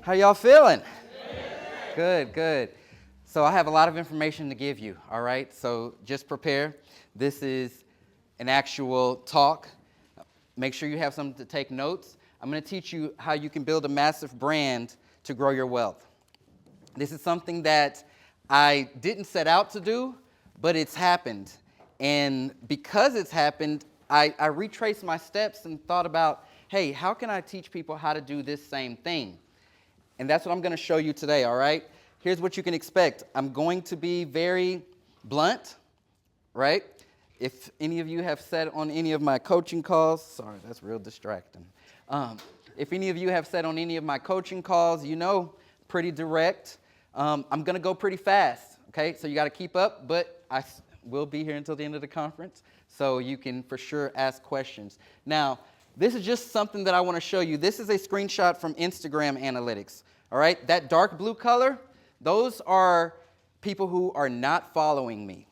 How y'all feeling? Good, good. So I have a lot of information to give you, all right? So just prepare. This is an actual talk. Make sure you have something to take notes. I'm going to teach you how you can build a massive brand to grow your wealth. This is something that I didn't set out to do, but it's happened. And because it's happened, I retraced my steps and thought about, hey, how can I teach people how to do this same thing? And that's what I'm going to show you today, all right? Here's what you can expect. I'm going to be very blunt, right? If any of you have sat on any of my coaching calls, sorry, that's real distracting. If any of you have sat on any of my coaching calls, you know, pretty direct. I'm going to go pretty fast, okay? So you got to keep up, but I will be here until the end of the conference, so you can for sure ask questions. Now, this is just something that I want to show you. This is a screenshot from Instagram analytics, all right? That dark blue color, those are people who are not following me.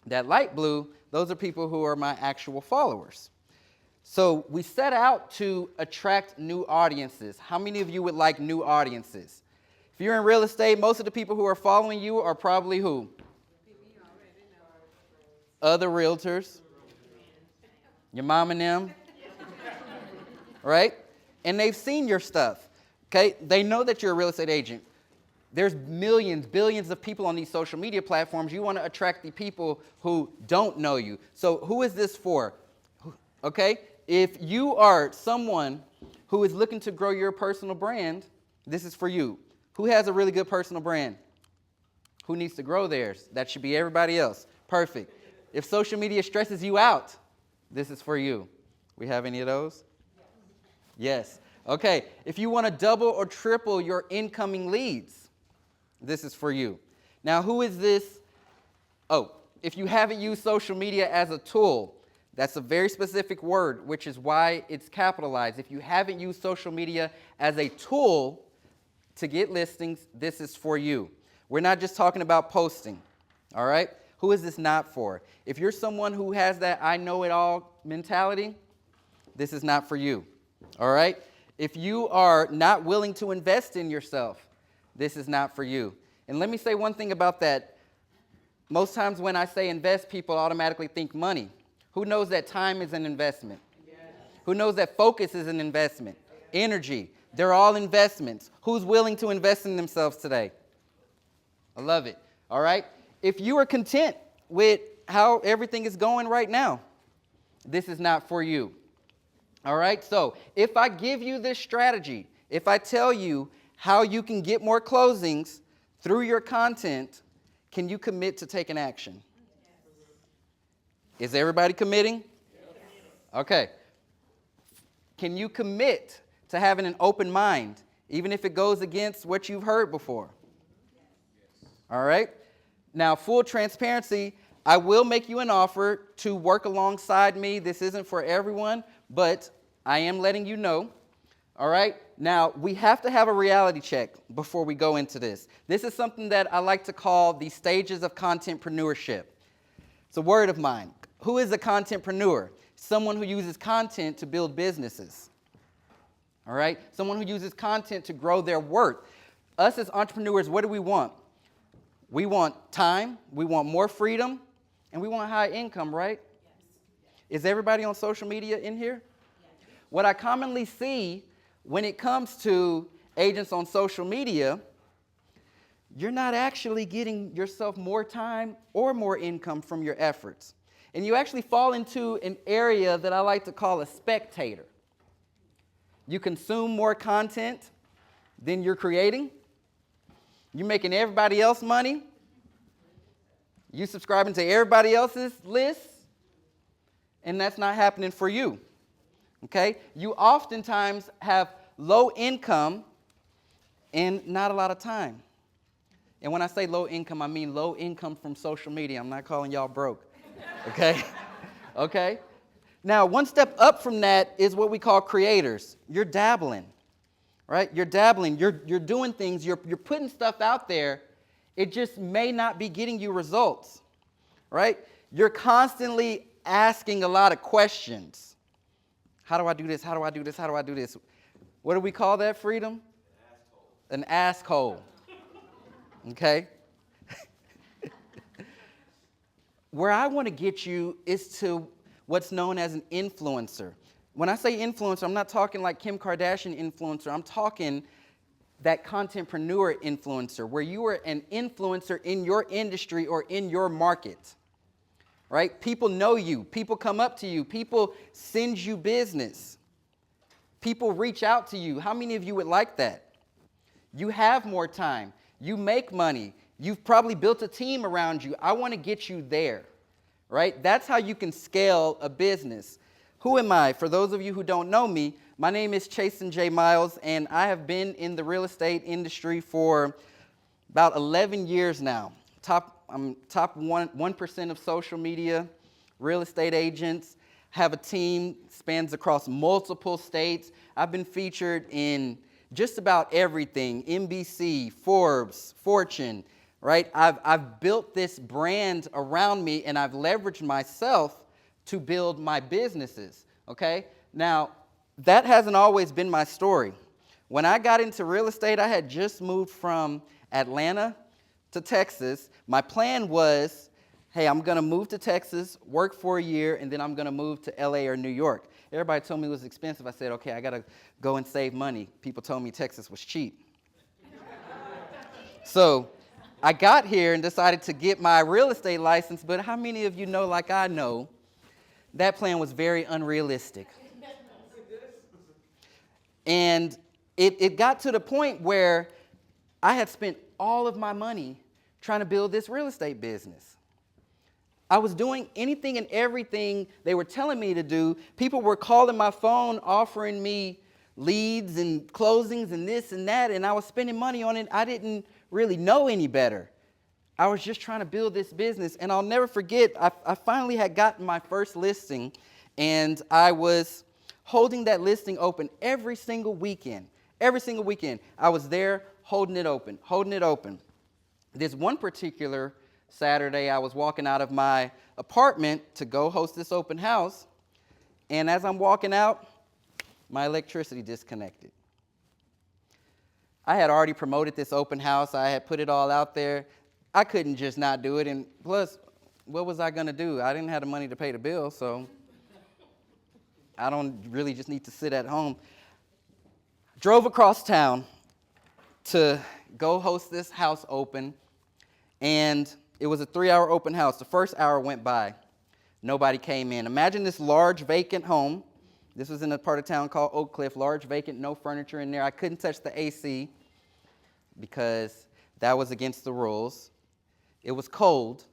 That light blue, those are people who are my actual followers. So we set out to attract new audiences. How many of you would like new audiences? If you're in real estate, most of the people who are following you are probably who? Other realtors. Your mom and them. Right? And they've seen your stuff. Okay? They know that you're a real estate agent. There's millions, billions of people on these social media platforms. You want to attract the people who don't know you. So who is this for? Okay? If you are someone who is looking to grow your personal brand, this is for you. Who has a really good personal brand? Who needs to grow theirs? That should be everybody else. Perfect. If social media stresses you out, this is for you. We have any of those? Yes. Okay. If you want to double or triple your incoming leads, this is for you. Now, who is this? Oh, if you haven't used social media as a tool, that's a very specific word, which is why it's capitalized. If you haven't used social media as a tool to get listings, this is for you. We're not just talking about posting, all right? Who is this not for? If you're someone who has that I know it all mentality, this is not for you. All right? If you are not willing to invest in yourself, this is not for you. And let me say one thing about that. Most times when I say invest, people automatically think money. Who knows that time is an investment? Yes. Who knows that focus is an investment? Energy. They're all investments. Who's willing to invest in themselves today? I love it. All right? If you are content with how everything is going right now, this is not for you. All right, so if I give you this strategy, if I tell you how you can get more closings through your content, can you commit to taking action? Is everybody committing? Okay. Can you commit to having an open mind, even if it goes against what you've heard before? All right. Now, full transparency, I will make you an offer to work alongside me. This isn't for everyone, but I am letting you know, all right? Now, we have to have a reality check before we go into this. This is something that I like to call the stages of contentpreneurship. It's a word of mine. Who is a contentpreneur? Someone who uses content to build businesses, all right? Someone who uses content to grow their worth. Us as entrepreneurs, what do we want? We want time, we want more freedom, and we want high income, right? Yes. Is everybody on social media in here? What I commonly see when it comes to agents on social media, you're not actually getting yourself more time or more income from your efforts. And you actually fall into an area that I like to call a spectator. You consume more content than you're creating. You're making everybody else money. You subscribing to everybody else's lists. And that's not happening for you. Okay? You oftentimes have low income and not a lot of time. And when I say low income, I mean low income from social media. I'm not calling y'all broke. Okay? Okay? Now, one step up from that is what we call creators. You're dabbling. Right? You're dabbling. You're doing things. You're putting stuff out there. It just may not be getting you results. Right? You're constantly asking a lot of questions. How do I do this? How do I do this? How do I do this? What do we call that, freedom? an asshole. Okay? Where I want to get you is to what's known as an influencer. When I say influencer, I'm not talking like Kim Kardashian influencer. I'm talking that contentpreneur influencer, where you are an influencer in your industry or in your market, right? People know you. People come up to you. People send you business. People reach out to you. How many of you would like that? You have more time. You make money. You've probably built a team around you. I want to get you there, right? That's how you can scale a business. Who am I? For those of you who don't know me, my name is Chasen J. Miles, and I have been in the real estate industry for about 11 years now. I'm top 1% of social media, real estate agents, have a team, spans across multiple states. I've been featured in just about everything, NBC, Forbes, Fortune, right? I've built this brand around me, and I've leveraged myself to build my businesses, okay? Now, that hasn't always been my story. When I got into real estate, I had just moved from Atlanta to Texas. My plan was, hey, I'm going to move to Texas, work for a year, and then I'm going to move to LA or New York. Everybody told me it was expensive. I said, okay, I got to go and save money. People told me Texas was cheap. So I got here and decided to get my real estate license, but how many of you know, like I know, that plan was very unrealistic. And it got to the point where I had spent all of my money trying to build this real estate business. I was doing anything and everything they were telling me to do. People were calling my phone, offering me leads and closings and this and that, and I was spending money on it. I didn't really know any better. I was just trying to build this business, and I'll never forget, I finally had gotten my first listing, and I was holding that listing open every single weekend. Every single weekend, I was there holding it open. This one particular Saturday, I was walking out of my apartment to go host this open house, and as I'm walking out, my electricity disconnected. I had already promoted this open house. I had put it all out there. I couldn't just not do it, and plus, what was I going to do? I didn't have the money to pay the bill, so I don't really just need to sit at home. Drove across town to go host this house open, and it was a 3-hour open house. The first hour went by. Nobody came in. Imagine this large vacant home. This was in a part of town called Oak Cliff, large vacant, no furniture in there. I couldn't touch the AC because that was against the rules. It was cold.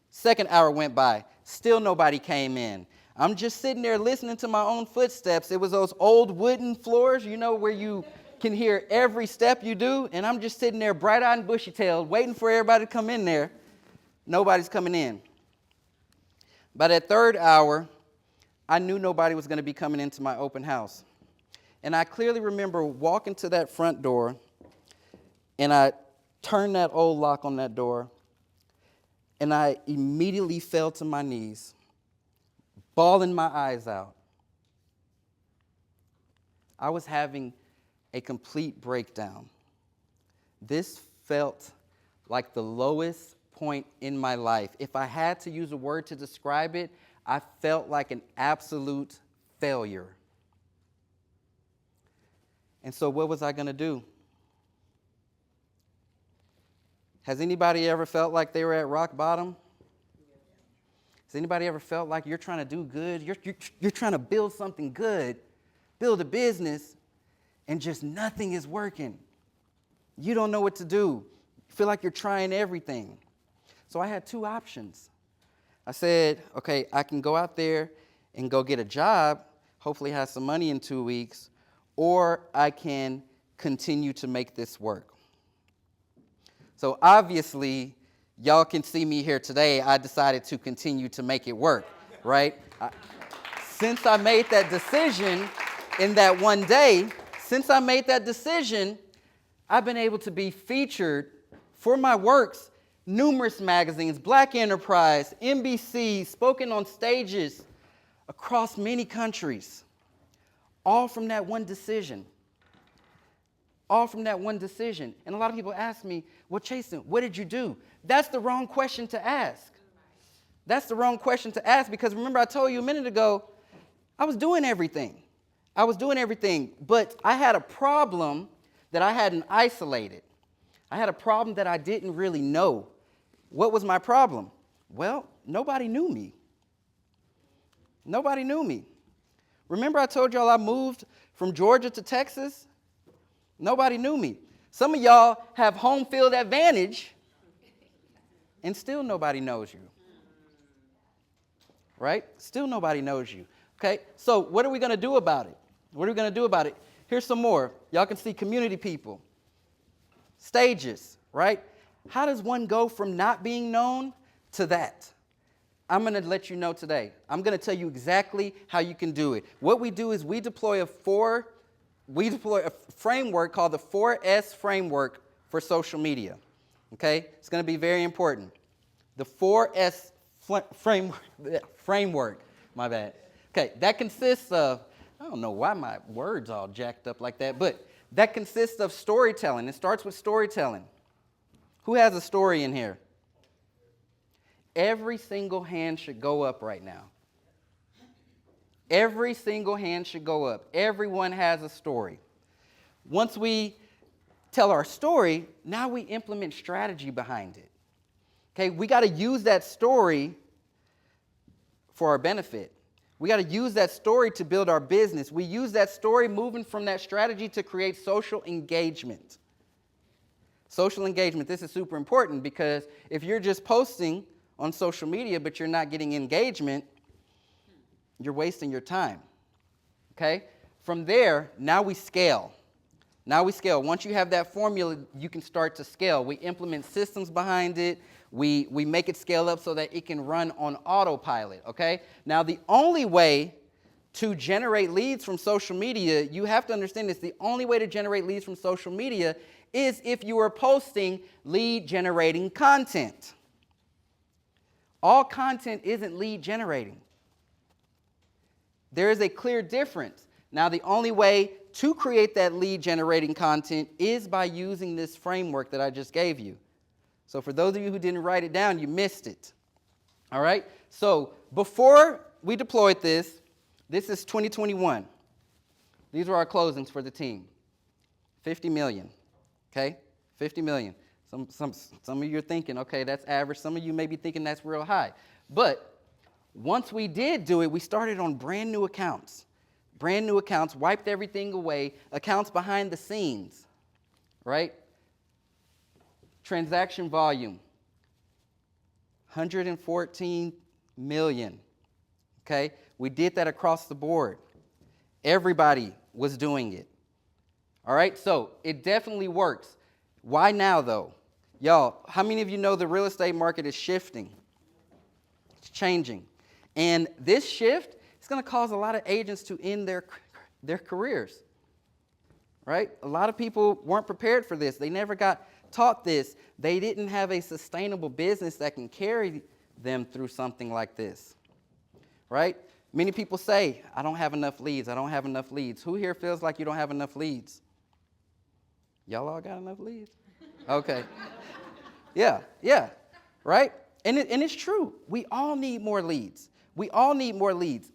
Second hour went by. Still nobody came in. I'm just sitting there listening to my own footsteps. It was those old wooden floors, you know, where you can hear every step you do. And I'm just sitting there bright-eyed and bushy-tailed, waiting for everybody to come in there. Nobody's coming in. By that third hour, I knew nobody was going to be coming into my open house. And I clearly remember walking to that front door, and I turned that old lock on that door, and I immediately fell to my knees, bawling my eyes out. I was having a complete breakdown. This felt like the lowest point in my life. If I had to use a word to describe it, I felt like an absolute failure. And so what was I going to do? Has anybody ever felt like they were at rock bottom? Has anybody ever felt like you're trying to do good? You're trying to build something good, build a business, and just nothing is working. You don't know what to do. You feel like you're trying everything. So I had two options. I said, okay, I can go out there and go get a job, hopefully have some money in 2 weeks, or I can continue to make this work. So obviously, y'all can see me here today. I decided to continue to make it work, right? Since I made that decision in that one day, I've been able to be featured for my works, numerous magazines, Black Enterprise, NBC, spoken on stages across many countries, all from that one decision. all from that one decision. And a lot of people ask me, well, Chasen, what did you do? That's the wrong question to ask. That's the wrong question to ask, because remember I told you a minute ago, I was doing everything. But I had a problem that I hadn't isolated. I had a problem that I didn't really know. What was my problem? Well, nobody knew me. Nobody knew me. Remember I told y'all I moved from Georgia to Texas? Nobody knew me. Some of y'all have home field advantage, and still nobody knows you. Right? Still nobody knows you. Okay? So what are we going to do about it? Here's some more. Y'all can see community people. Stages, right? How does one go from not being known to that? I'm going to let you know today. I'm going to tell you exactly how you can do it. What we do is we deploy a framework called the 4S framework for social media. Okay? It's going to be very important. The 4S framework, my bad. Okay, that consists of, I don't know why my words all jacked up like that, but that consists of storytelling. It starts with storytelling. Who has a story in here? Every single hand should go up right now. Every single hand should go up. Everyone has a story. Once we tell our story, now we implement strategy behind it. Okay, we got to use that story for our benefit. We got to use that story to build our business. We use that story moving from that strategy to create social engagement. Social engagement, this is super important, because if you're just posting on social media but you're not getting engagement, you're wasting your time. Okay? From there, now we scale. Once you have that formula, you can start to scale. We implement systems behind it. We make it scale up so that it can run on autopilot, okay? Now, the only way to generate leads from social media, you have to understand this, the only way to generate leads from social media is if you are posting lead-generating content. All content isn't lead-generating. There is a clear difference. Now, the only way to create that lead-generating content is by using this framework that I just gave you. So for those of you who didn't write it down, you missed it. All right? So before we deployed this is 2021. These were our closings for the team. 50 million. Okay? 50 million. Some of you are thinking, okay, that's average. Some of you may be thinking that's real high. But once we did do it, we started on brand new accounts. Brand new accounts, wiped everything away, accounts behind the scenes, right? Transaction volume, 114 million, okay? We did that across the board. Everybody was doing it, all right? So it definitely works. Why now, though? Y'all, how many of you know the real estate market is shifting? It's changing. And this shift is going to cause a lot of agents to end their careers, right? A lot of people weren't prepared for this. They never got taught this. They didn't have a sustainable business that can carry them through something like this, right? Many people say, I don't have enough leads. I don't have enough leads. Who here feels like you don't have enough leads? Y'all all got enough leads? Okay. Yeah, right? And it's true. We all need more leads.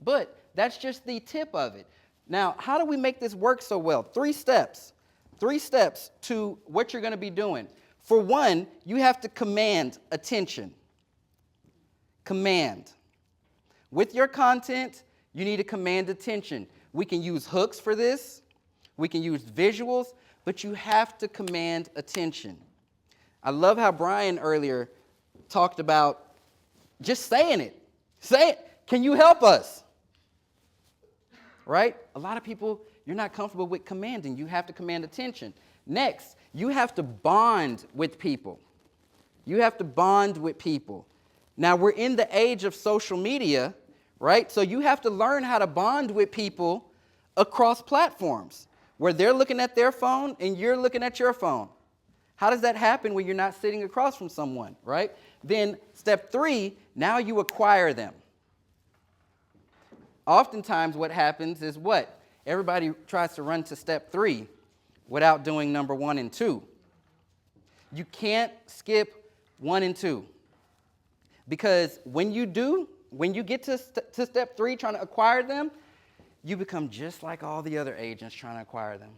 But that's just the tip of it. Now, how do we make this work so well? 3 steps. 3 steps to what you're going to be doing. For one, you have to command attention. Command. With your content, you need to command attention. We can use hooks for this. We can use visuals, but you have to command attention. I love how Brian earlier talked about just saying it. Say it. Can you help us? Right? A lot of people, you're not comfortable with commanding. You have to command attention. Next, you have to bond with people. Now, we're in the age of social media, right? So you have to learn how to bond with people across platforms where they're looking at their phone and you're looking at your phone. How does that happen when you're not sitting across from someone, right? Then step 3, now you acquire them. Oftentimes what happens is what? Everybody tries to run to step 3, without doing number 1 and 2. You can't skip 1 and 2. Because when you get to step 3, trying to acquire them, you become just like all the other agents trying to acquire them.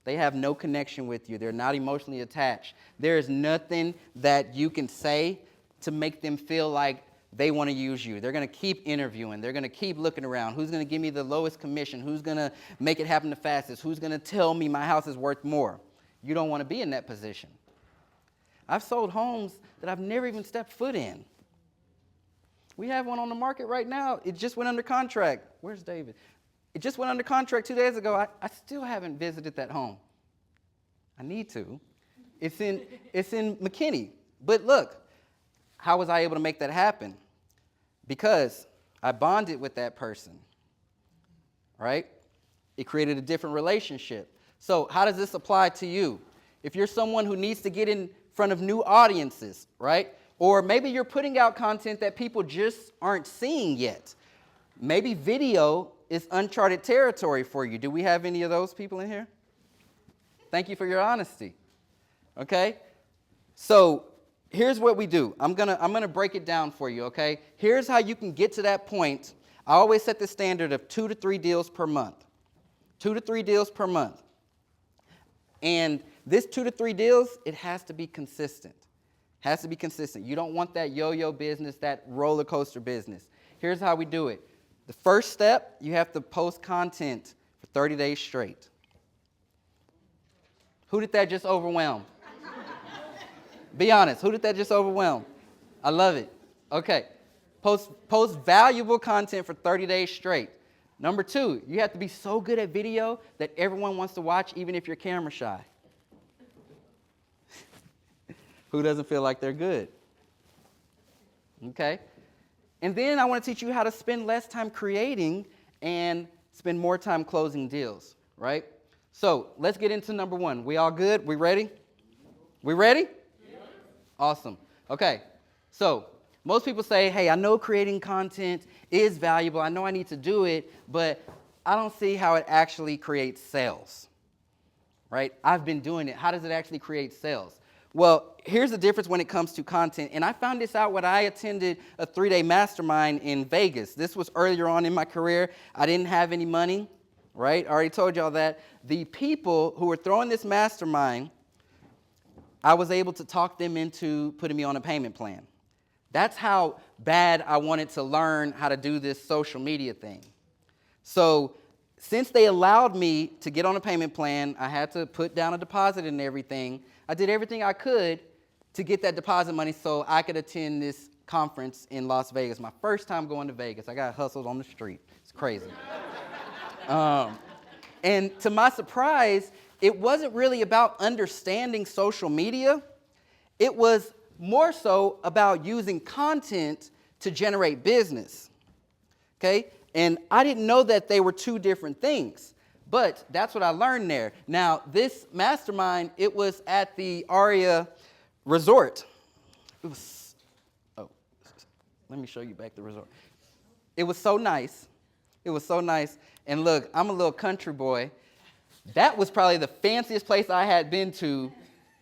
They have no connection with you. They're not emotionally attached. There is nothing that you can say to make them feel like they want to use you. They're going to keep interviewing. They're going to keep looking around. Who's going to give me the lowest commission? Who's going to make it happen the fastest? Who's going to tell me my house is worth more? You don't want to be in that position. I've sold homes that I've never even stepped foot in. We have one on the market right now. It just went under contract. Where's David? It just went under contract 2 days ago. I still haven't visited that home. I need to. It's in McKinney. But look, how was I able to make that happen? Because I bonded with that person, right? It created a different relationship. So how does this apply to you? If you're someone who needs to get in front of new audiences, right? Or maybe you're putting out content that people just aren't seeing yet. Maybe video is uncharted territory for you. Do we have any of those people in here? Thank you for your honesty. Okay? So here's what we do. I'm gonna break it down for you, okay? Here's how you can get to that point. I always set the standard of 2 to 3 deals per month. 2 to 3 deals per month. And this 2 to 3 deals, it has to be consistent. Has to be consistent. You don't want that yo-yo business, that roller coaster business. Here's how we do it. The first step, you have to post content for 30 days straight. Who did that just overwhelm? Be honest, who did that just overwhelm? I love it. Okay. Post valuable content for 30 days straight. Number 2, you have to be so good at video that everyone wants to watch even if you're camera shy. Who doesn't feel like they're good? Okay. And then I want to teach you how to spend less time creating and spend more time closing deals, right? So let's get into number 1. We all good? We ready? We ready? Yeah. Awesome. Okay. So most people say, hey, I know creating content is valuable. I know I need to do it, but I don't see how it actually creates sales, right? I've been doing it. How does it actually create sales? Well, here's the difference when it comes to content. And I found this out when I attended a 3-day mastermind in Vegas. This was earlier on in my career. I didn't have any money, right? I already told y'all that. The people who were throwing this mastermind, I was able to talk them into putting me on a payment plan. That's how bad I wanted to learn how to do this social media thing. So since they allowed me to get on a payment plan, I had to put down a deposit and everything. I did everything I could to get that deposit money so I could attend this conference in Las Vegas. My first time going to Vegas. I got hustled on the street. It's crazy. And to my surprise, it wasn't really about understanding social media. It was more so about using content to generate business. Okay? And I didn't know that they were 2 different things. But that's what I learned there. Now, this mastermind, it was at the Aria Resort. It was, let me show you back the resort. It was so nice. It was so nice. And look, I'm a little country boy. That was probably the fanciest place I had been to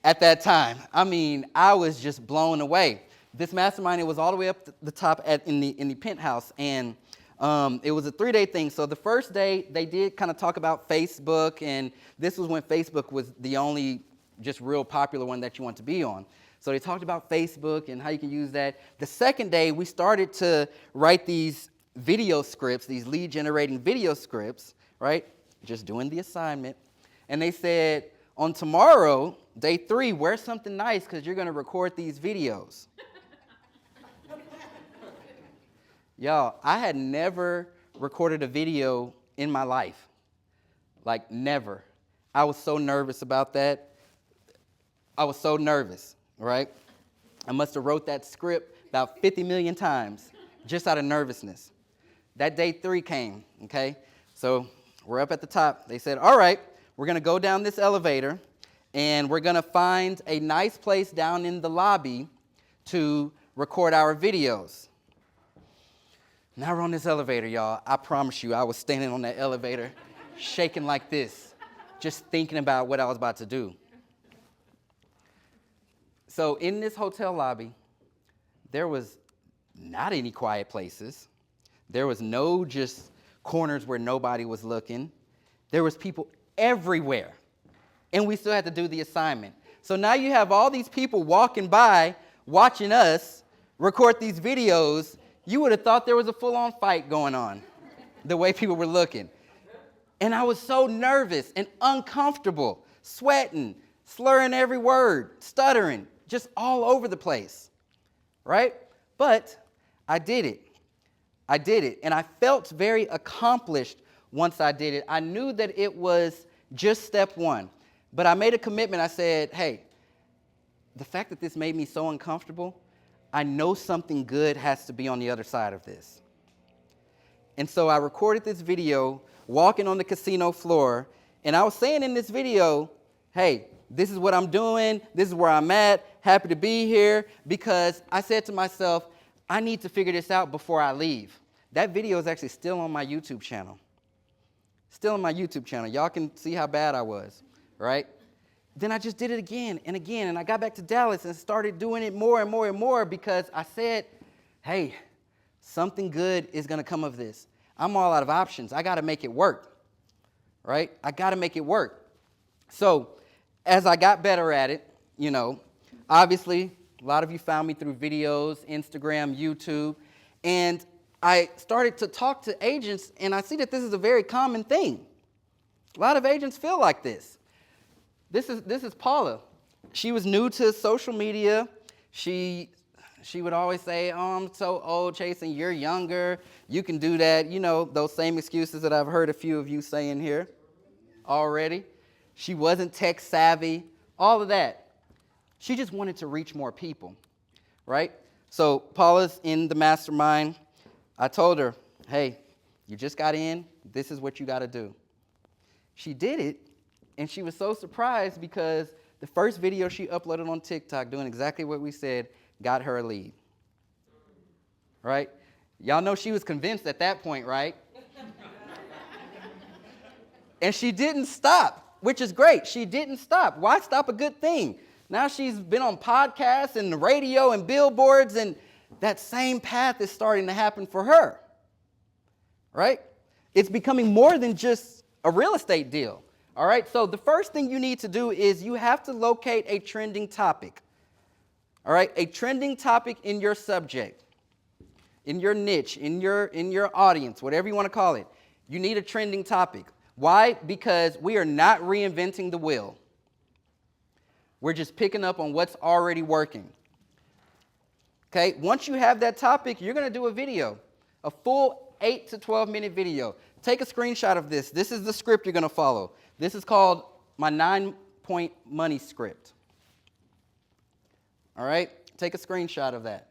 at that time. I mean, I was just blown away. This mastermind, it was all the way up the top in the penthouse. And it was a 3-day thing. So the first day, they did kind of talk about Facebook, and this was when Facebook was the only just real popular one that you want to be on. So they talked about Facebook and how you can use that. The second day, we started to write these video scripts, these lead-generating video scripts, right? Just doing the assignment. And they said, on tomorrow, day 3, wear something nice because you're going to record these videos. Y'all, I had never recorded a video in my life. Like, never. I was so nervous about that. I was so nervous, right? I must have wrote that script about 50 million times just out of nervousness. That day 3 came, okay? So we're up at the top. They said, all right, we're going to go down this elevator, and we're going to find a nice place down in the lobby to record our videos. Now we're on this elevator, y'all. I promise you, I was standing on that elevator, shaking like this, just thinking about what I was about to do. So in this hotel lobby, there was not any quiet places. There was no just corners where nobody was looking. There was people everywhere. And we still had to do the assignment. So now you have all these people walking by, watching us record these videos. You would have thought there was a full-on fight going on, the way people were looking. And I was so nervous and uncomfortable, sweating, slurring every word, stuttering, just all over the place, right? But I did it. I did it. And I felt very accomplished once I did it. I knew that it was just step one. But I made a commitment. I said, hey, the fact that this made me so uncomfortable, I know something good has to be on the other side of this. And so I recorded this video walking on the casino floor. And I was saying in this video, hey, this is what I'm doing. This is where I'm at. Happy to be here. Because I said to myself, I need to figure this out before I leave. That video is actually still on my YouTube channel. Still on my YouTube channel. Y'all can see how bad I was, right? Then I just did it again and again. And I got back to Dallas and started doing it more and more and more because I said, hey, something good is going to come of this. I'm all out of options. I got to make it work, right? I got to make it work. So as I got better at it, obviously, a lot of you found me through videos, Instagram, YouTube, and I started to talk to agents, and I see that this is a very common thing. A lot of agents feel like this. This is Paula. She was new to social media. She would always say, oh, I'm so old, Chase, and you're younger. You can do that. Those same excuses that I've heard a few of you saying here already. She wasn't tech savvy, all of that. She just wanted to reach more people, right? So Paula's in the mastermind. I told her, hey, you just got in. This is what you got to do. She did it, and she was so surprised because the first video she uploaded on TikTok doing exactly what we said got her a lead, right? Y'all know she was convinced at that point, right? And she didn't stop, which is great. She didn't stop. Why stop a good thing? Now she's been on podcasts and the radio and billboards, and that same path is starting to happen for her, right? It's becoming more than just a real estate deal, all right? So the first thing you need to do is you have to locate a trending topic, all right? A trending topic in your subject, in your niche, in your audience, whatever you want to call it. You need a trending topic. Why? Because we are not reinventing the wheel. We're just picking up on what's already working. Okay, once you have that topic, you're going to do a video, a full 8 to 12 minute video. Take a screenshot of this. This is the script you're going to follow. This is called my 9-point money script. All right, take a screenshot of that.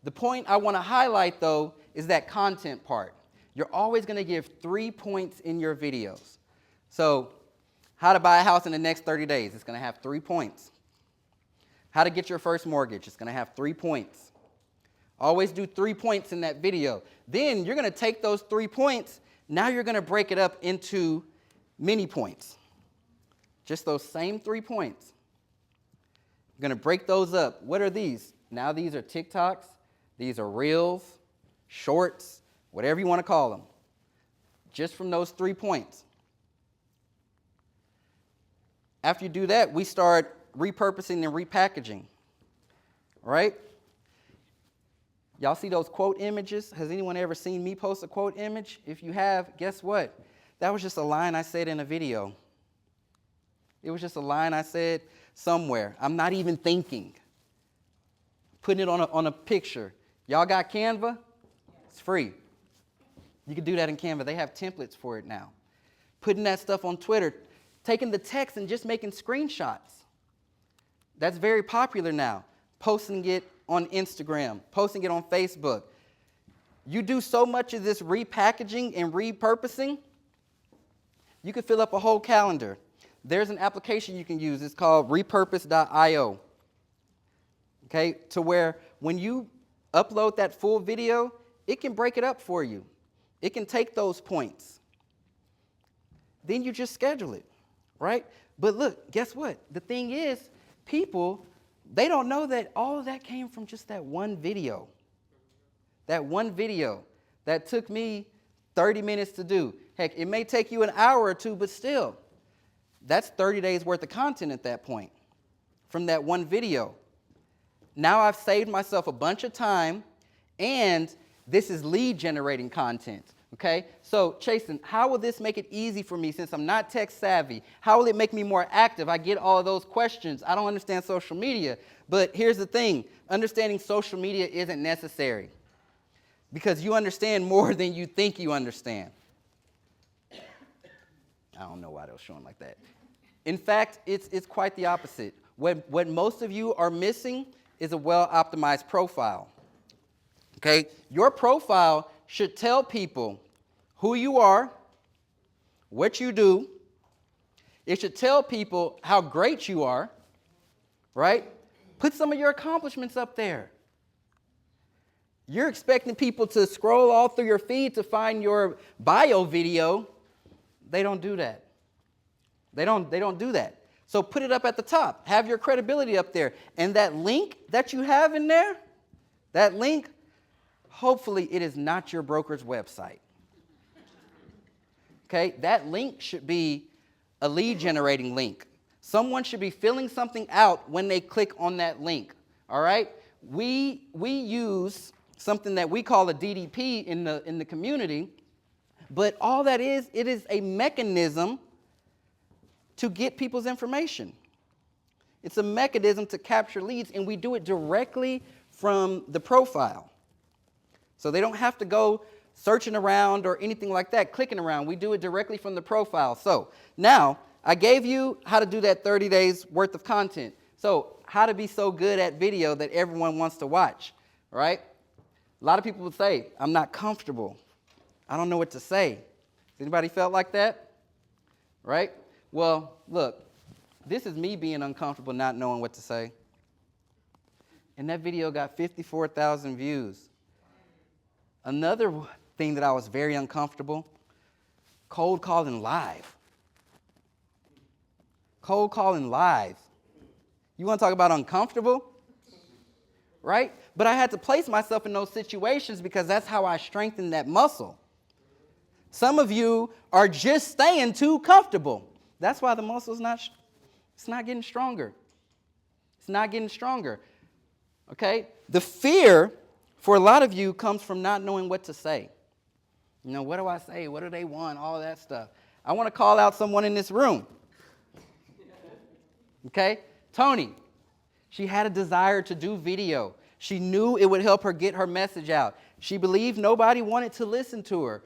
The point I want to highlight, though, is that content part. You're always going to give 3 points in your videos. So, how to buy a house in the next 30 days, it's going to have 3 points. How to get your first mortgage, it's going to have 3 points. Always do 3 points in that video. Then you're going to take those 3 points, now you're going to break it up into mini points. Just those same 3 points. You're going to break those up. What are these? Now these are TikToks, these are Reels, Shorts, whatever you want to call them. Just from those 3 points. After you do that, we start repurposing and repackaging, right? Y'all see those quote images? Has anyone ever seen me post a quote image? If you have, guess what? That was just a line I said in a video. It was just a line I said somewhere. I'm not even thinking. Putting it on a picture. Y'all got Canva? It's free. You can do that in Canva. They have templates for it now. Putting that stuff on Twitter. Taking the text and just making screenshots. That's very popular now. Posting it on Instagram, posting it on Facebook. You do so much of this repackaging and repurposing, you could fill up a whole calendar. There's an application you can use. It's called repurpose.io. Okay, to where when you upload that full video, it can break it up for you. It can take those points. then you just schedule it, right? But look, guess what? The thing is, people, they don't know that all of that came from just that one video. That one video that took me 30 minutes to do. Heck, it may take you an hour or two, but still, that's 30 days worth of content at that point from that one video. Now I've saved myself a bunch of time, and this is lead generating content. Okay, so Chasen, how will this make it easy for me since I'm not tech savvy? How will it make me more active? I get all of those questions. I don't understand social media. But here's the thing, understanding social media isn't necessary because you understand more than you think you understand. I don't know why they were showing like that. In fact, it's quite the opposite. What most of you are missing is a well-optimized profile. Okay, your profile should tell people who you are, what you do. It should tell people how great you are, right? Put some of your accomplishments up there. You're expecting people to scroll all through your feed to find your bio video. They don't do that. They don't do that. So put it up at the top. Have your credibility up there. And that link that you have in there, that link, hopefully it is not your broker's website. Okay, that link should be a lead generating link. Someone should be filling something out when they click on that link. All right? We use something that we call a DDP in the community, but all that is, it is a mechanism to get people's information. It's a mechanism to capture leads, and we do it directly from the profile. So they don't have to go searching around or anything like that, clicking around. We do it directly from the profile. So now I gave you how to do that 30 days worth of content. So how to be so good at video that everyone wants to watch, right? A lot of people would say, I'm not comfortable. I don't know what to say. Has anybody felt like that? Right? Well, look, this is me being uncomfortable, not knowing what to say. And that video got 54,000 views. Another thing that I was very uncomfortable, cold calling live. Cold calling live. You want to talk about uncomfortable? Right? But I had to place myself in those situations because that's how I strengthened that muscle. Some of you are just staying too comfortable. That's why the muscle's it's not getting stronger. It's not getting stronger. Okay? The fear for a lot of you comes from not knowing what to say. You know, what do I say? What do they want? All that stuff. I want to call out someone in this room. Okay? Tony. She had a desire to do video. She knew it would help her get her message out. She believed nobody wanted to listen to her.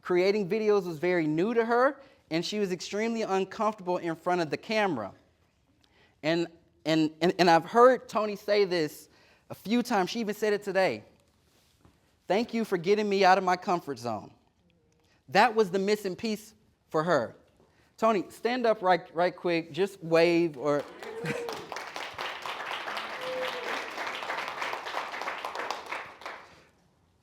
Creating videos was very new to her, and she was extremely uncomfortable in front of the camera. And I've heard Tony say this a few times. She even said it today. Thank you for getting me out of my comfort zone. That was the missing piece for her. Tony, stand up right quick. Just wave or...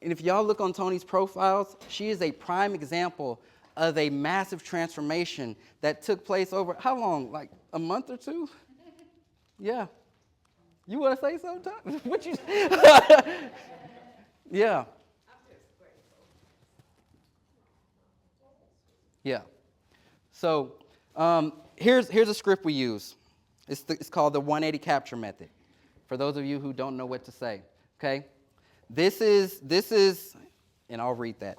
And if y'all look on Tony's profiles, she is a prime example of a massive transformation that took place over, how long? Like a month or two? Yeah. You want to say something, Tony? What you Yeah. Yeah. So here's a script we use. It's called the 180 capture method, for those of you who don't know what to say, okay? This is, and I'll read that.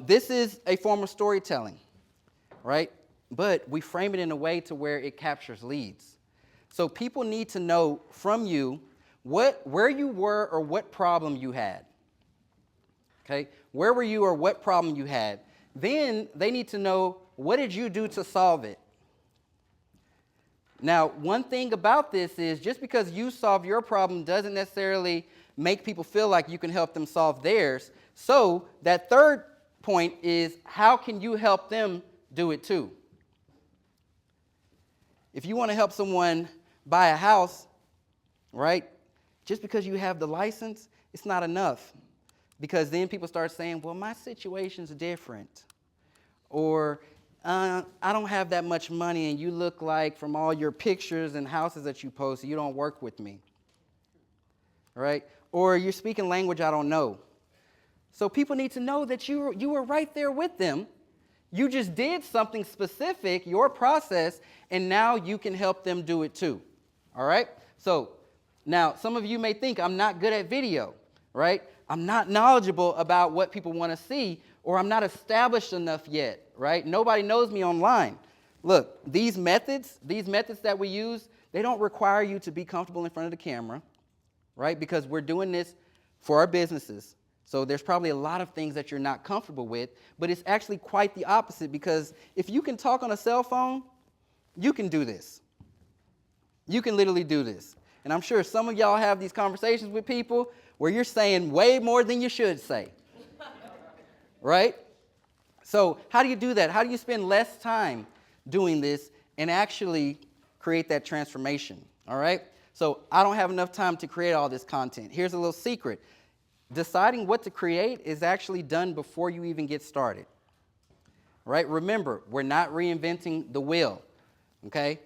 This is a form of storytelling, right? But we frame it in a way to where it captures leads. So people need to know from you where you were or what problem you had. Okay? Where were you or what problem you had? Then they need to know, what did you do to solve it? Now, one thing about this is just because you solve your problem doesn't necessarily make people feel like you can help them solve theirs. So that third point is, how can you help them do it too? If you want to help someone buy a house, right, just because you have the license, it's not enough. Because then people start saying, well, my situation's different. Or I don't have that much money, and you look like from all your pictures and houses that you post, you don't work with me. Right? Or you're speaking language I don't know. So people need to know that you were right there with them. You just did something specific, your process, and now you can help them do it too. All right? So now some of you may think I'm not good at video, right? I'm not knowledgeable about what people want to see, or I'm not established enough yet, right? Nobody knows me online. Look, these methods that we use, they don't require you to be comfortable in front of the camera, right? Because we're doing this for our businesses. So there's probably a lot of things that you're not comfortable with, but it's actually quite the opposite, because if you can talk on a cell phone, you can do this. You can literally do this. And I'm sure some of y'all have these conversations with people where you're saying way more than you should say. Right? So how do you do that? How do you spend less time doing this and actually create that transformation? All right? So I don't have enough time to create all this content. Here's a little secret. Deciding what to create is actually done before you even get started. Right? Remember, we're not reinventing the wheel. Okay?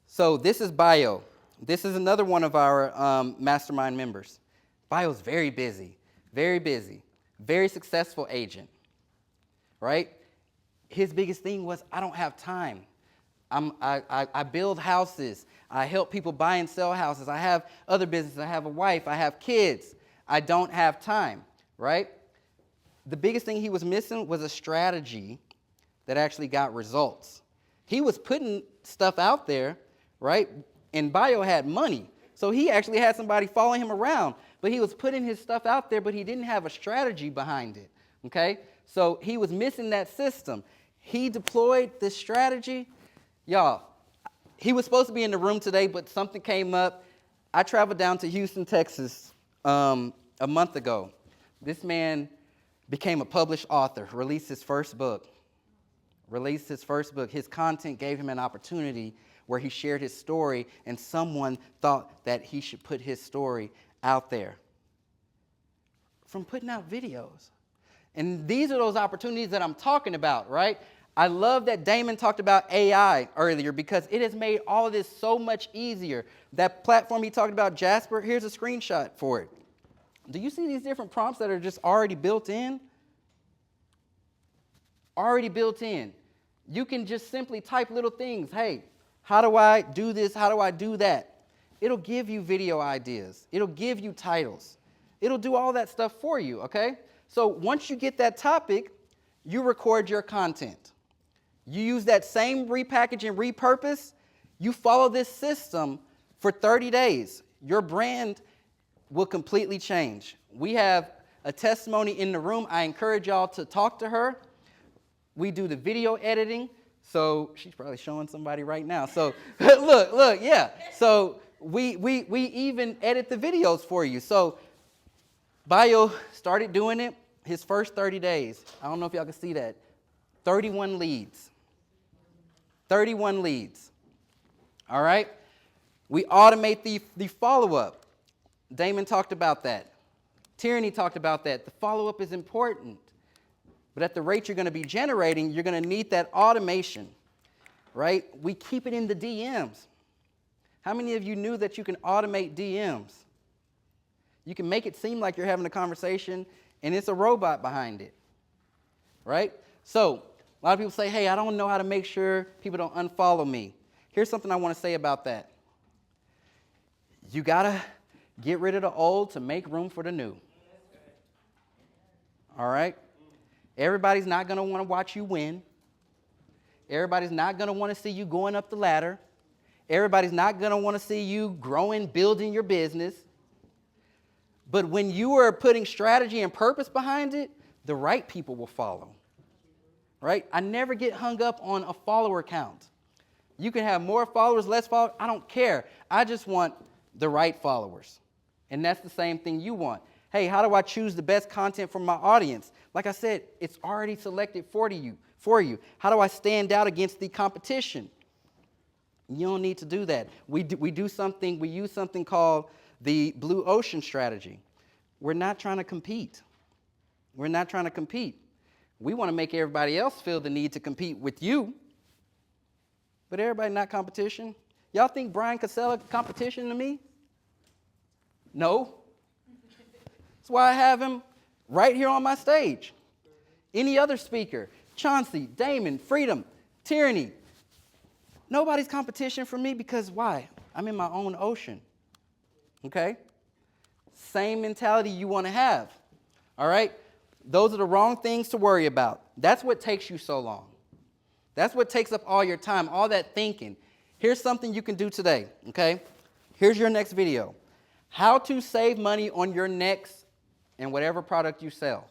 So this is Bio. This is another one of our mastermind members. Bio's very busy, very successful agent, right? His biggest thing was, I don't have time. I build houses. I help people buy and sell houses. I have other businesses. I have a wife. I have kids. I don't have time, right? The biggest thing he was missing was a strategy that actually got results. He was putting stuff out there, right? And Bio had money. So he actually had somebody following him around. But he was putting his stuff out there, but he didn't have a strategy behind it, okay? So he was missing that system. He deployed this strategy. Y'all, he was supposed to be in the room today, but something came up. I traveled down to Houston, Texas a month ago. This man became a published author, released his first book. His content gave him an opportunity where he shared his story, and someone thought that he should put his story out there from putting out videos. And these are those opportunities that I'm talking about, right? I love that Damon talked about AI earlier, because it has made all of this so much easier. That platform he talked about, Jasper, here's a screenshot for it. Do you see these different prompts that are just already built in? Already built in. You can just simply type little things. Hey, how do I do this? How do I do that? It'll give you video ideas. It'll give you titles. It'll do all that stuff for you, okay? So once you get that topic, you record your content. You use that same repackage and repurpose. You follow this system for 30 days. Your brand will completely change. We have a testimony in the room. I encourage y'all to talk to her. We do the video editing. So she's probably showing somebody right now. So look, yeah. So we even edit the videos for you. So Bio started doing it his first 30 days. I don't know if y'all can see that. 31 leads. 31 leads. All right? We automate the follow-up. Damon talked about that. Tierney talked about that. The follow-up is important. But at the rate you're going to be generating, you're going to need that automation, right? We keep it in the DMs. How many of you knew that you can automate DMs? You can make it seem like you're having a conversation, and it's a robot behind it, right? So a lot of people say, hey, I don't know how to make sure people don't unfollow me. Here's something I want to say about that. You got to get rid of the old to make room for the new. All right? Everybody's not going to want to watch you win. Everybody's not going to want to see you going up the ladder. Everybody's not going to want to see you growing, building your business. But when you are putting strategy and purpose behind it, the right people will follow. Right? I never get hung up on a follower count. You can have more followers, less followers. I don't care. I just want the right followers. And that's the same thing you want. Hey, how do I choose the best content for my audience? Like I said, it's already selected for you. How do I stand out against the competition? You don't need to do that. We use something called the blue ocean strategy. We're not trying to compete. We want to make everybody else feel the need to compete with you. But everybody not competition. Y'all think Brian could sell a competition to me? No. That's why I have him right here on my stage. Any other speaker, Chauncey, Damon, Freedom, Tyranny. Nobody's competition for me because why? I'm in my own ocean. Okay? Same mentality you want to have. All right? Those are the wrong things to worry about. That's what takes you so long. That's what takes up all your time, all that thinking. Here's something you can do today, okay? Here's your next video. How to save money on your next and whatever product you sell.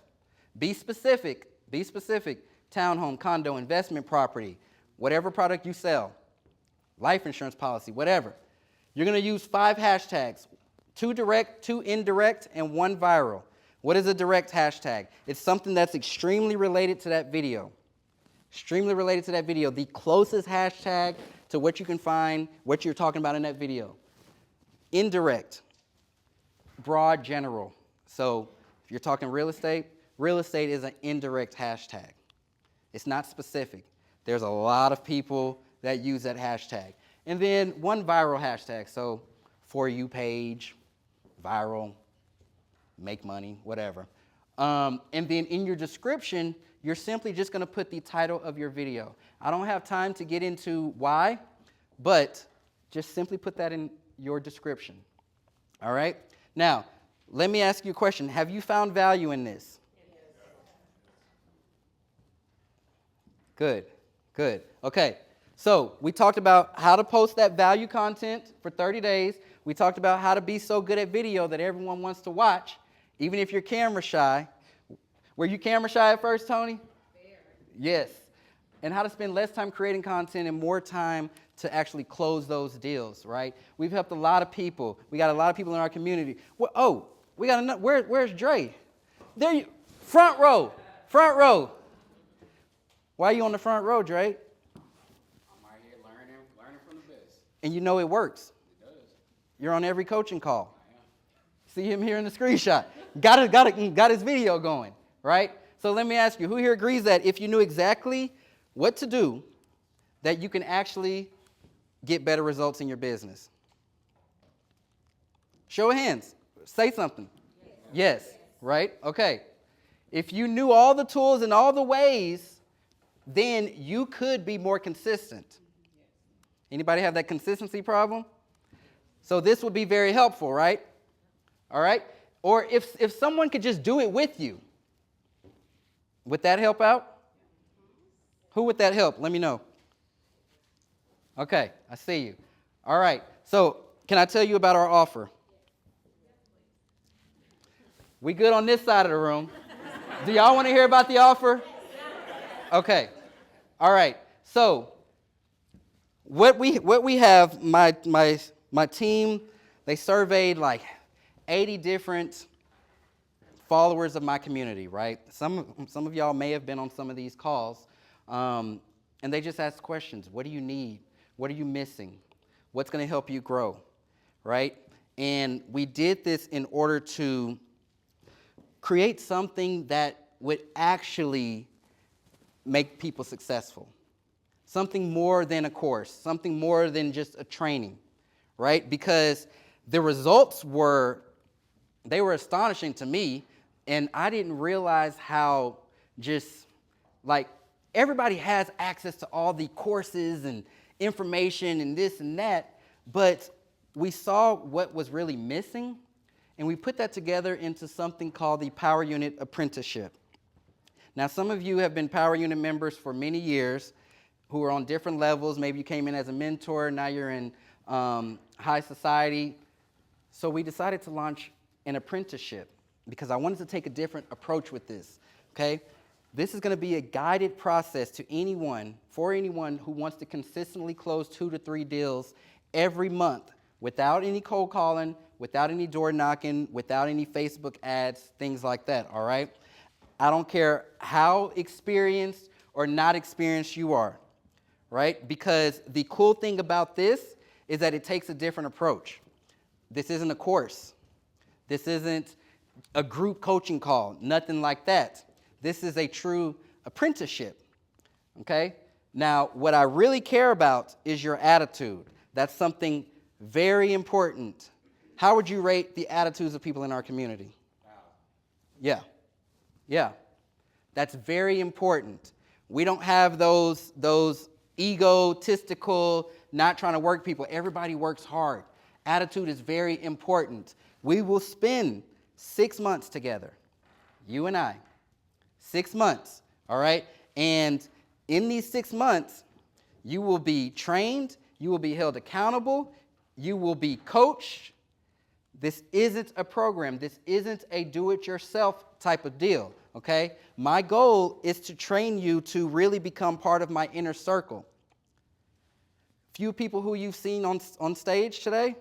Be specific. Be specific. Townhome, condo, investment property, whatever product you sell. Life insurance policy, whatever. You're going to use 5 hashtags. 2 direct, 2 indirect, and 1 viral. What is a direct hashtag? It's something that's extremely related to that video. Extremely related to that video. The closest hashtag to what you can find, what you're talking about in that video. Indirect. Broad, general. So if you're talking real estate is an indirect hashtag. It's not specific. There's a lot of people that use that hashtag. And then 1 viral hashtag. So For You page, viral, make money, whatever. And then in your description, you're simply just going to put the title of your video. I don't have time to get into why, but just simply put that in your description. All right? Now, let me ask you a question. Have you found value in this? Good, good. Okay, so we talked about how to post that value content for 30 days. We talked about how to be so good at video that everyone wants to watch, even if you're camera shy. Were you camera shy at first, Tony? Very. Yes. And how to spend less time creating content and more time to actually close those deals, right? We've helped a lot of people. We got a lot of people in our community. Well, oh, we got another. Where's Dre? There you, front row, front row. Why are you on the front row, Dre? I'm right here learning from the best. And you know it works. It does. You're on every coaching call. I am. See him here in the screenshot. Got his video going, right? So let me ask you, who here agrees that if you knew exactly what to do, that you can actually get better results in your business? Show of hands. Say something. Yes, right? Okay. If you knew all the tools and all the ways, then you could be more consistent. Anybody have that consistency problem? So this would be very helpful, right? All right? Or if someone could just do it with you, would that help out? Who would that help? Let me know. Okay, I see you. All right, so can I tell you about our offer? We good on this side of the room. Do y'all want to hear about the offer? Okay, all right. So what we have, my team, they surveyed like 80 different followers of my community, right? Some of y'all may have been on some of these calls, and they just asked questions. What do you need? What are you missing? What's going to help you grow, right? And we did this in order to create something that would actually make people successful. Something more than a course, something more than just a training, right? Because the results were astonishing to me, and I didn't realize how just like everybody has access to all the courses and information and this and that, but we saw what was really missing, and we put that together into something called the Power Unit Apprenticeship. Now, some of you have been Power Unit members for many years who are on different levels. Maybe you came in as a mentor, now you're in high society. So we decided to launch an apprenticeship because I wanted to take a different approach with this, okay? This is going to be a guided process to anyone, for anyone who wants to consistently close 2 to 3 deals every month without any cold calling, without any door knocking, without any Facebook ads, things like that, all right? I don't care how experienced or not experienced you are, right? Because the cool thing about this is that it takes a different approach. This isn't a course. This isn't a group coaching call, nothing like that. This is a true Apprenticeship. Okay? Now, what I really care about is your attitude. That's something very important. How would you rate the attitudes of people in our community? Yeah. That's very important. We don't have those egotistical, not trying to work people. Everybody works hard. Attitude is very important. We will spend 6 months together, you and I. 6 months, all right? And in these 6 months, you will be trained, you will be held accountable, you will be coached. This isn't a program. This isn't a do-it-yourself type of deal, okay? My goal is to train you to really become part of my inner circle. Few people who you've seen on stage today,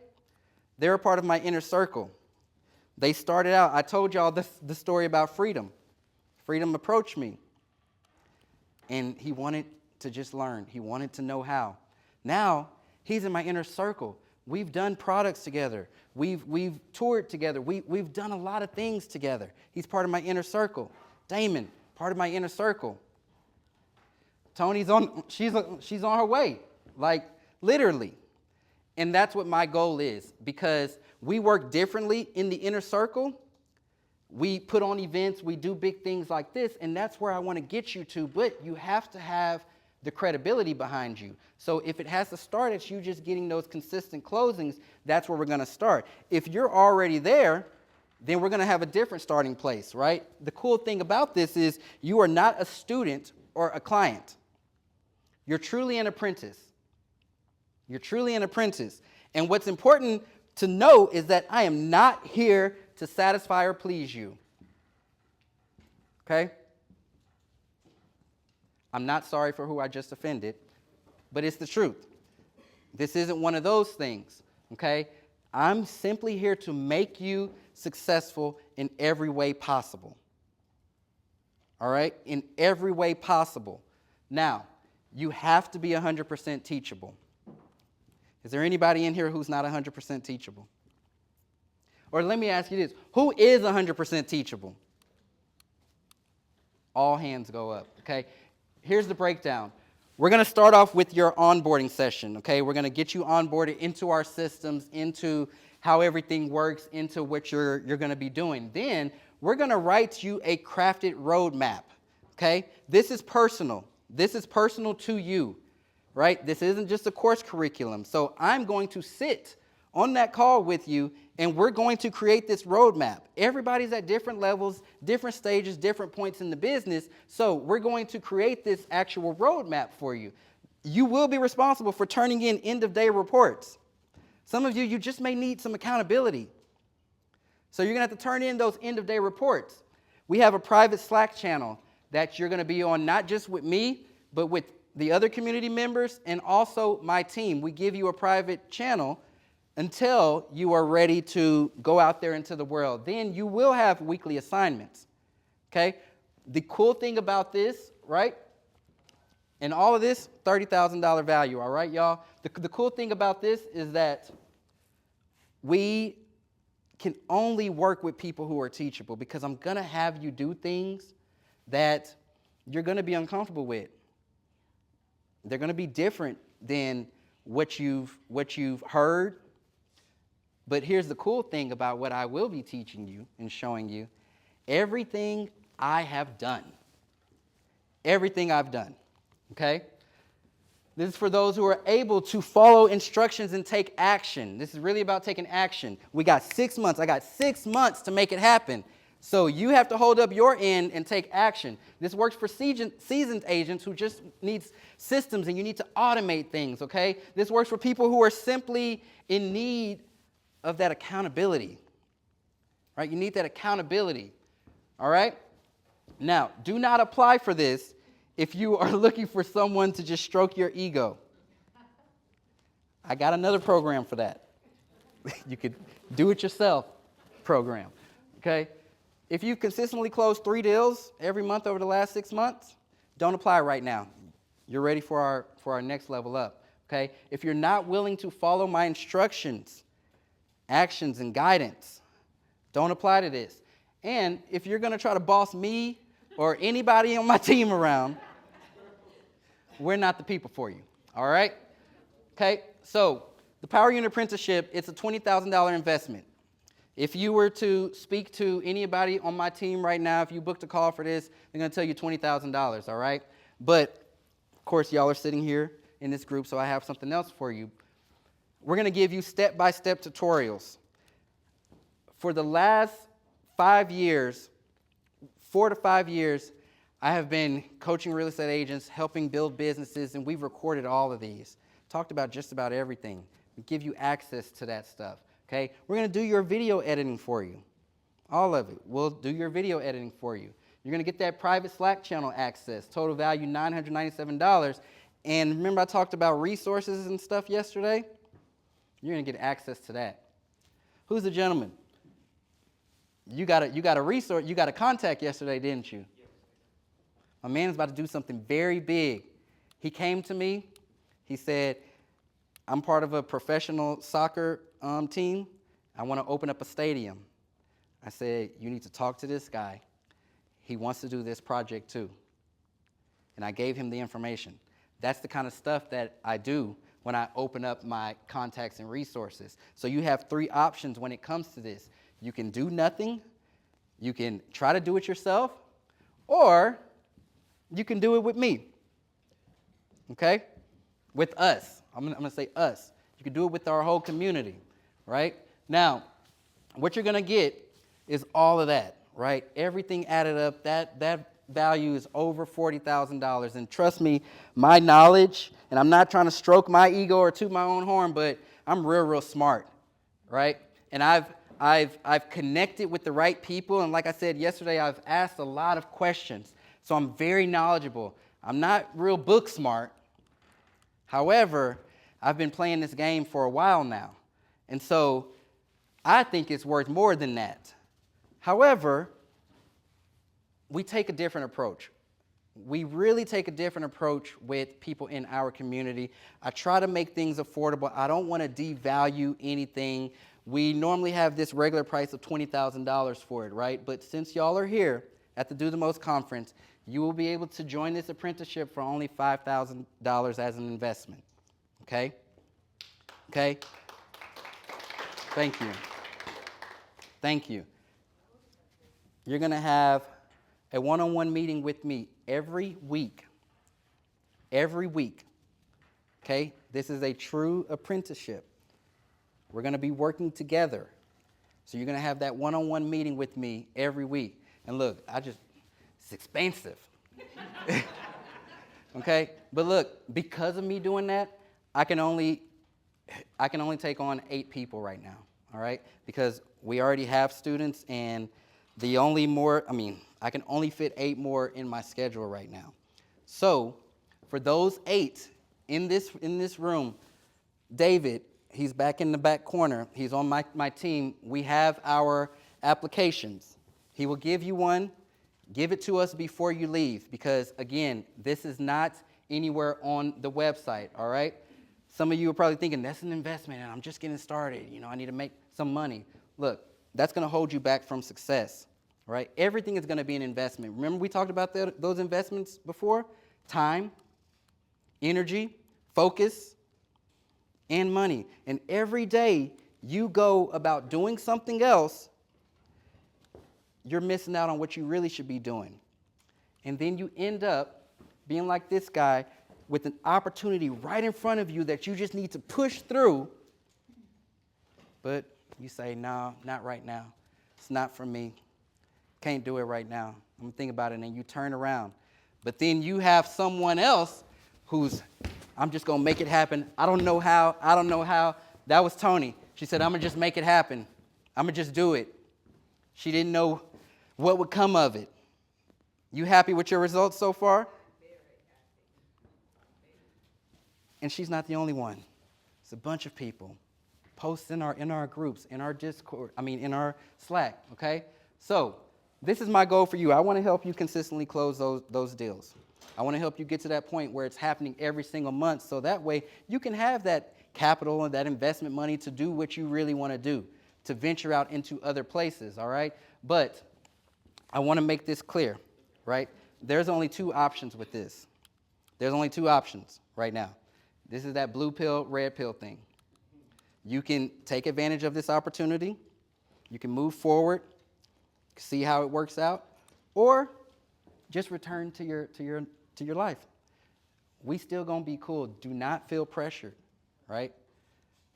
they're a part of my inner circle. They started out, I told y'all the story about Freedom. Freedom approached me, and he wanted to just learn. He wanted to know how. Now, he's in my inner circle. We've done products together. We've toured together. We've done a lot of things together. He's part of my inner circle. Damon, part of my inner circle. Tony's she's on her way, like literally. And that's what my goal is, because we work differently in the inner circle. We put on events, we do big things like this, and that's where I want to get you to, but you have to have the credibility behind you. So if it has to start at you just getting those consistent closings, that's where we're going to start. If you're already there, then we're going to have a different starting place, right? The cool thing about this is you are not a student or a client. You're truly an apprentice. You're truly an apprentice. And what's important to know is that I am not here to satisfy or please you. Okay? I'm not sorry for who I just offended, but it's the truth. This isn't one of those things, okay? I'm simply here to make you successful in every way possible. All right? In every way possible. Now, you have to be 100% teachable. Is there anybody in here who's not 100% teachable? Or let me ask you this. Who is 100% teachable? All hands go up, okay? Here's the breakdown. We're going to start off with your onboarding session, okay? We're going to get you onboarded into our systems, into how everything works, into what you're going to be doing. Then we're going to write you a crafted roadmap, okay? This is personal. This is personal to you, right? This isn't just a course curriculum. So I'm going to sit on that call with you, and we're going to create this roadmap. Everybody's at different levels, different stages, different points in the business. So we're going to create this actual roadmap for you. You will be responsible for turning in end-of-day reports. Some of you just may need some accountability. So you're going to have to turn in those end-of-day reports. We have a private Slack channel that you're going to be on, not just with me, but with the other community members and also my team. We give you a private channel until you are ready to go out there into the world. Then you will have weekly assignments, okay? The cool thing about this, right, and all of this, $30,000 value, all right, y'all? The cool thing about this is that we can only work with people who are teachable, because I'm going to have you do things that you're going to be uncomfortable with. They're going to be different than what you've heard. But here's the cool thing about what I will be teaching you and showing you. Everything I have done. Everything I've done. Okay? This is for those who are able to follow instructions and take action. This is really about taking action. We got 6 months. I got 6 months to make it happen. So you have to hold up your end and take action. This works for seasoned agents who just need systems and you need to automate things, okay? This works for people who are simply in need of that accountability, right? You need that accountability, all right? Now, do not apply for this if you are looking for someone to just stroke your ego. I got another program for that. You could do it yourself program, okay? If you've consistently closed 3 deals every month over the last 6 months, don't apply right now. You're ready for our next level up, okay? If you're not willing to follow my instructions, actions, and guidance, don't apply to this. And if you're going to try to boss me or anybody on my team around, we're not the people for you, all right? Okay, so the Power Unit Apprenticeship, it's a $20,000 investment. If you were to speak to anybody on my team right now, if you booked a call for this, they're going to tell you $20,000, all right? But, of course, y'all are sitting here in this group, so I have something else for you. We're going to give you step-by-step tutorials. For the last 5 years, 4 to 5 years, I have been coaching real estate agents, helping build businesses, and we've recorded all of these. Talked about just about everything. We give you access to that stuff, okay? We're going to do your video editing for you. All of it. We'll do your video editing for you. You're going to get that private Slack channel access, total value $997. And remember I talked about resources and stuff yesterday? You're going to get access to that. Who's the gentleman? You got a resource, you got a contact yesterday, didn't you? My man's about to do something very big. He came to me. He said, I'm part of a professional soccer team. I want to open up a stadium. I said, you need to talk to this guy. He wants to do this project too. And I gave him the information. That's the kind of stuff that I do when I open up my contacts and resources. So you have 3 options when it comes to this. You can do nothing, you can try to do it yourself, or you can do it with me, okay? With us. I'm gonna say us. You can do it with our whole community, right? Now, what you're gonna get is all of that, right? Everything added up, that value is over $40,000. And trust me, my knowledge, and I'm not trying to stroke my ego or toot my own horn, but I'm real smart, right? And I've connected with the right people, and like I said yesterday, I've asked a lot of questions, so I'm very knowledgeable. I'm not real book smart. However, I've been playing this game for a while now, and so I think it's worth more than that. However, we take a different approach. We really take a different approach with people in our community. I try to make things affordable. I don't want to devalue anything. We normally have this regular price of $20,000 for it, right? But since y'all are here at the Do the Most conference, you will be able to join this apprenticeship for only $5,000 as an investment, okay? Okay? Thank you. Thank you. You're going to have a one-on-one meeting with me every week. Every week. Okay? This is a true apprenticeship. We're going to be working together. So you're going to have that one-on-one meeting with me every week. And look, it's expensive. Okay? But look, because of me doing that, I can only take on 8 people right now. All right? Because we already have students, and I can only fit 8 more in my schedule right now. So, for those 8 in this room, David, he's back in the back corner. He's on my team. We have our applications. He will give you one. Give it to us before you leave, because, again, this is not anywhere on the website, all right? Some of you are probably thinking, that's an investment, and I'm just getting started. I need to make some money. Look, that's going to hold you back from success. Right? Everything is going to be an investment. Remember we talked about those investments before? Time, energy, focus, and money. And every day you go about doing something else, you're missing out on what you really should be doing. And then you end up being like this guy with an opportunity right in front of you that you just need to push through. But you say, no, not right now. It's not for me. Can't do it right now. I'm going to think about it, and you turn around. But then you have someone else who's, I'm just going to make it happen. I don't know how. That was Tony. She said, I'm going to just make it happen. I'm going to just do it. She didn't know what would come of it. You happy with your results so far? Very happy. And she's not the only one. It's a bunch of people. Post in our groups, in our Discord, in our Slack, okay? So, this is my goal for you. I want to help you consistently close those deals. I want to help you get to that point where it's happening every single month, so that way you can have that capital and that investment money to do what you really want to do, to venture out into other places, all right? But I want to make this clear. right? There's only two options with this. There's only two options right now. This is that blue pill, red pill thing. You can take advantage of this opportunity. You can move forward, see how it works out, or just return to your life. We still gonna be cool. Do not feel pressured, right?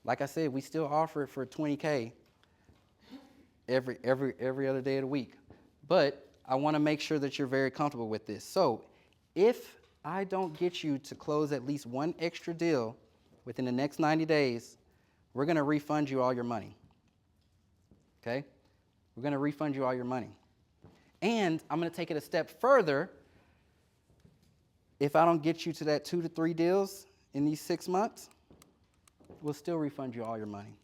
Like I said, we still offer it for $20K every other day of the week. But I want to make sure that you're very comfortable with this. So if I don't get you to close at least one extra deal within the next 90 days, we're going to refund you all your money. Okay? We're going to refund you all your money. And I'm going to take it a step further. If I don't get you to that 2 to 3 deals in these 6 months, we'll still refund you all your money.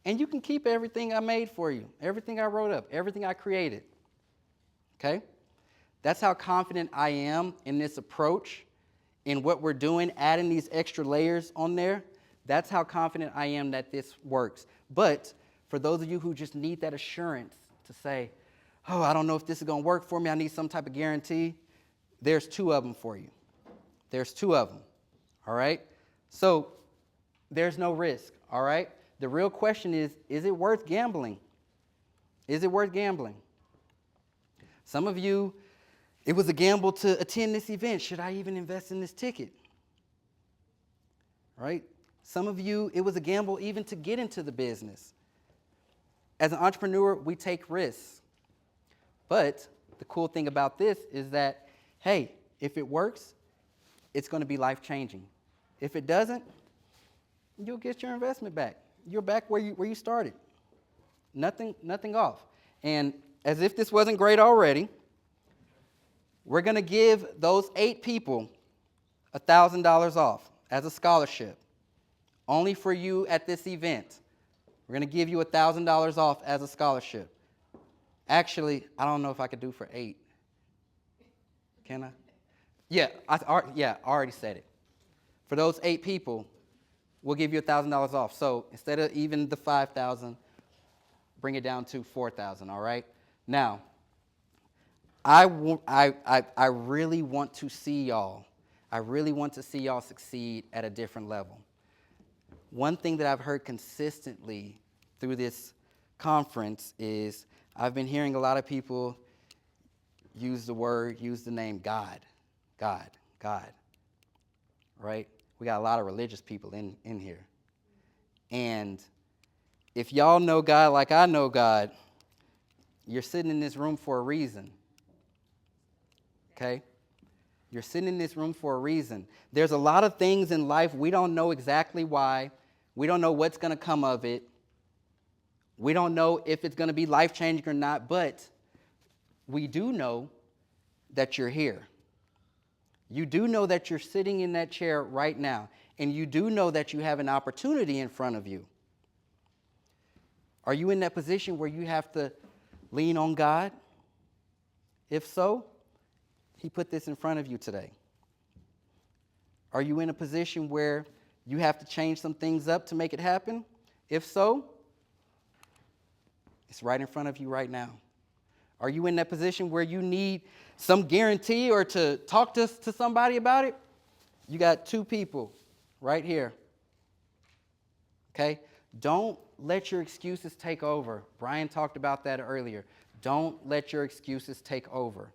And you can keep everything I made for you, everything I wrote up, everything I created. Okay? That's how confident I am in this approach, in what we're doing, adding these extra layers on there. That's how confident I am that this works. But for those of you who just need that assurance to say, oh, I don't know if this is going to work for me, I need some type of guarantee, there's 2 of them for you. There's 2 of them. All right? So there's no risk. All right? The real question is it worth gambling? Is it worth gambling? Some of you, it was a gamble to attend this event. Should I even invest in this ticket? Right? Some of you, it was a gamble even to get into the business. As an entrepreneur, we take risks. But the cool thing about this is that, hey, if it works, it's going to be life-changing. If it doesn't, you'll get your investment back. You're back where you started. Nothing off. And as if this wasn't great already, we're going to give those 8 people $1,000 off as a scholarship. Only for you at this event. We're going to give you $1,000 off as a scholarship. Actually, I don't know if I could do for 8. Can I? Yeah, I already said it. For those 8 people, we'll give you $1,000 off. So instead of even the $5,000, bring it down to $4,000. All right. Now, I really want to see y'all. I really want to see y'all succeed at a different level. One thing that I've heard consistently through this conference is I've been hearing a lot of people use the name God. Right? We got a lot of religious people in here. And if y'all know God like I know God, you're sitting in this room for a reason. Okay? You're sitting in this room for a reason. There's a lot of things in life we don't know exactly why. We don't know what's going to come of it. We don't know if it's going to be life-changing or not, but we do know that you're here. You do know that you're sitting in that chair right now, and you do know that you have an opportunity in front of you. Are you in that position where you have to lean on God? If so, He put this in front of you today. Are you in a position where you have to change some things up to make it happen? If so, it's right in front of you right now. Are you in that position where you need some guarantee or to talk to somebody about it? You got 2 people right here. Okay? Don't let your excuses take over. Brian talked about that earlier. Don't let your excuses take over.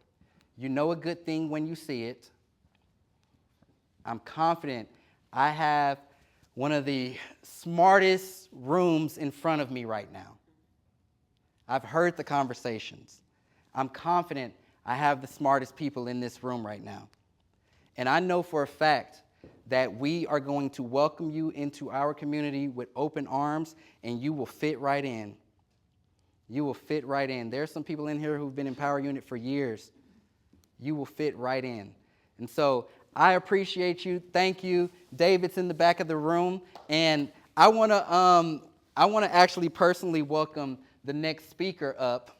You know a good thing when you see it. I'm confident I have one of the smartest rooms in front of me right now. I've heard the conversations. I'm confident I have the smartest people in this room right now. And I know for a fact that we are going to welcome you into our community with open arms, and you will fit right in. You will fit right in. There's some people in here who've been in Power Unit for years. You will fit right in. And so I appreciate you. Thank you. David's in the back of the room. And I want to actually personally welcome the next speaker up.